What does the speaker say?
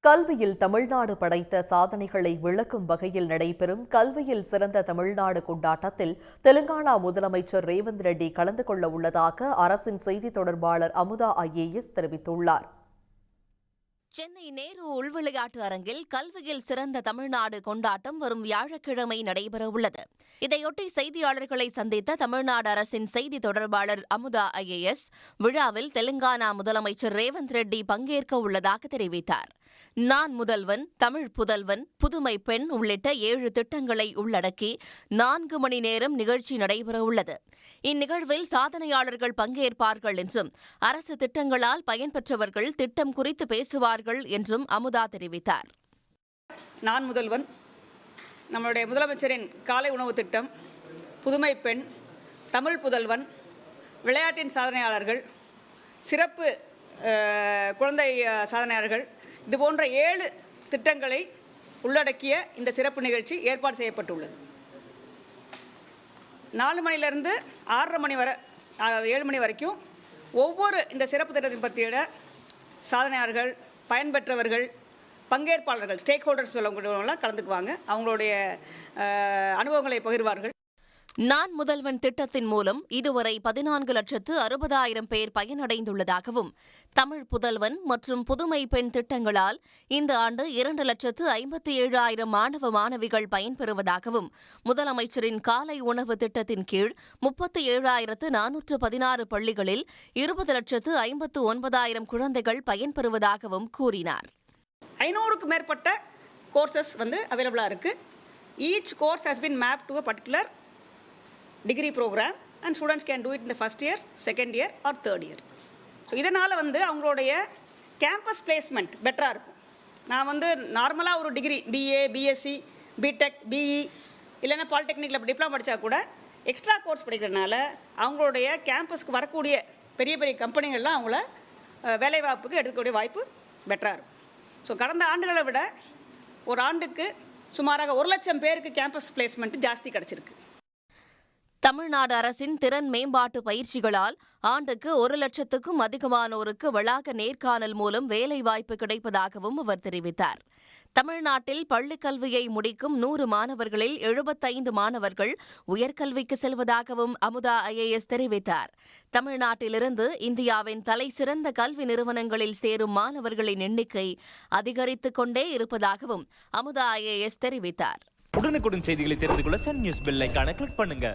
கல்வியில் தமிழ்நாடு படைத்த சாதனைகளை விளக்கும் வகையில் நடைபெறும் கல்வியில் சிறந்த தமிழ்நாடு கொண்டாட்டத்தில் தெலுங்கானா முதலமைச்சர் ரேவந்த் ரெட்டி கலந்து கொள்ள உள்ளதாக அரசின் செய்தித் தொடர்பாளர் அமுதா ஐஏஎஸ் தெரிவித்துள்ளார். சென்னை நேரு உள்விளையாட்டு அரங்கில் கல்வியில் சிறந்த தமிழ்நாடு கொண்டாட்டம் வரும் வியாழக்கிழமை நடைபெறவுள்ளது. இதையொட்டி செய்தியாளர்களை சந்தித்த தமிழ்நாடு அரசின் செய்தி தொடர்பாளர் அமுதா ஐஏஎஸ் விழாவில் தெலுங்கானா முதலமைச்சர் ரேவந்த் ரெட்டி பங்கேற்க உள்ளதாக தெரிவித்தார். நான் முதல்வன், தமிழ் புதல்வன், புதுமை பெண் உள்ளிட்ட 7 திட்டங்களை உள்ளடக்கி 4 மணி நேரம் நிகழ்ச்சி நடைபெறவுள்ளது. இந்நிகழ்வில் சாதனையாளர்கள் பங்கேற்பார்கள் என்றும் அரசு திட்டங்களால் பயன்பெற்றவர்கள் திட்டம் குறித்து பேசுவார்கள் என்றும் அமுதா தெரிவித்தார். நான் முதல்வன், நம்முடைய முதலமைச்சரின் காலை உணவு திட்டம், புதுமை பெண், தமிழ் புதல்வன், விளையாட்டின் சாதனையாளர்கள், சிறப்பு குழந்தை சாதனையாளர்கள், இதுபோன்ற 7 திட்டங்களை உள்ளடக்கிய இந்த சிறப்பு நிகழ்ச்சி ஏற்பாடு செய்யப்பட்டுள்ளது. 4 மணிலிருந்து 6:30 மணி வரை 7 மணி வரைக்கும் ஒவ்வொரு இந்த சிறப்பு திட்டத்தின் பற்றிய சாதனையாளர்கள், பயன்பெற்றவர்கள், பங்கேற்பாளர்கள், ஸ்டேக் ஹோல்டர்ஸ் சொல்லக்கூடியவங்களாம் கலந்துக்குவாங்க. அவங்களுடைய அனுபவங்களை பகிர்வார்கள். நான் முதல்வன் திட்டத்தின் மூலம் இதுவரை 14,60,000 பேர் பயனடைந்துள்ளதாகவும், தமிழ் புதல்வன் மற்றும் புதுமை பெண் திட்டங்களால் இந்த ஆண்டு 2,57,000 மாணவ மாணவிகள் பயன்பெறுவதாகவும், முதலமைச்சரின் காலை உணவு திட்டத்தின் கீழ் 37,416 பள்ளிகளில் 20,59,000 குழந்தைகள் பயன்பெறுவதாகவும் கூறினார். 500க்கும் மேற்பட்ட கோர்சஸ் அவைலபிளாக இருக்குது. Each course has been mapped to a particular degree program and students can do it in the first year, second year or third year. So இதனால் அவங்களுடைய கேம்பஸ் பிளேஸ்மெண்ட் பெட்டராக இருக்கும். நான் நார்மலாக ஒரு degree BA, BSc, BTech, BE இல்லைன்னா பாலிடெக்னிக்கில் diploma படித்தா கூட எக்ஸ்ட்ரா கோர்ஸ் படிக்கிறதுனால அவங்களுடைய கேம்பஸ்க்கு வரக்கூடிய பெரிய பெரிய கம்பெனிகள்லாம் அவங்கள வேலைவாய்ப்புக்கு எடுக்கக்கூடிய வாய்ப்பு பெட்டராக இருக்கும். ஸோ கடந்த ஆண்டுகளை விட ஒரு ஆண்டுக்கு சுமாராக 1,00,000 பேருக்கு கேம்பஸ் பிளேஸ்மெண்ட் ஜாஸ்தி கிடச்சிருக்கு. தமிழ்நாடு அரசின் திறன் மேம்பாட்டு பயிற்சிகளால் ஆண்டுக்கு 1,00,000க்கும் அதிகமானோருக்கு வளாக நேர்காணல் மூலம் வேலைவாய்ப்பு கிடைப்பதாகவும் அவர் தெரிவித்தார். தமிழ்நாட்டில் பள்ளிக் கல்வியை முடிக்கும் 100 மாணவர்களில் 75 மாணவர்கள் உயர்கல்விக்கு செல்வதாகவும் அமுதா ஐஏஎஸ் தெரிவித்தார். தமிழ்நாட்டிலிருந்து இந்தியாவின் தலைசிறந்த கல்வி நிறுவனங்களில் சேரும் மாணவர்களின் எண்ணிக்கை அதிகரித்துக் கொண்டே இருப்பதாகவும் அமுதா ஐஏஎஸ் தெரிவித்தார். உடனுக்குடன் செய்திகளை தெரிந்து கொள்ள சன் நியூஸ் பெல் ஐகானை கிளிக் பண்ணுங்க.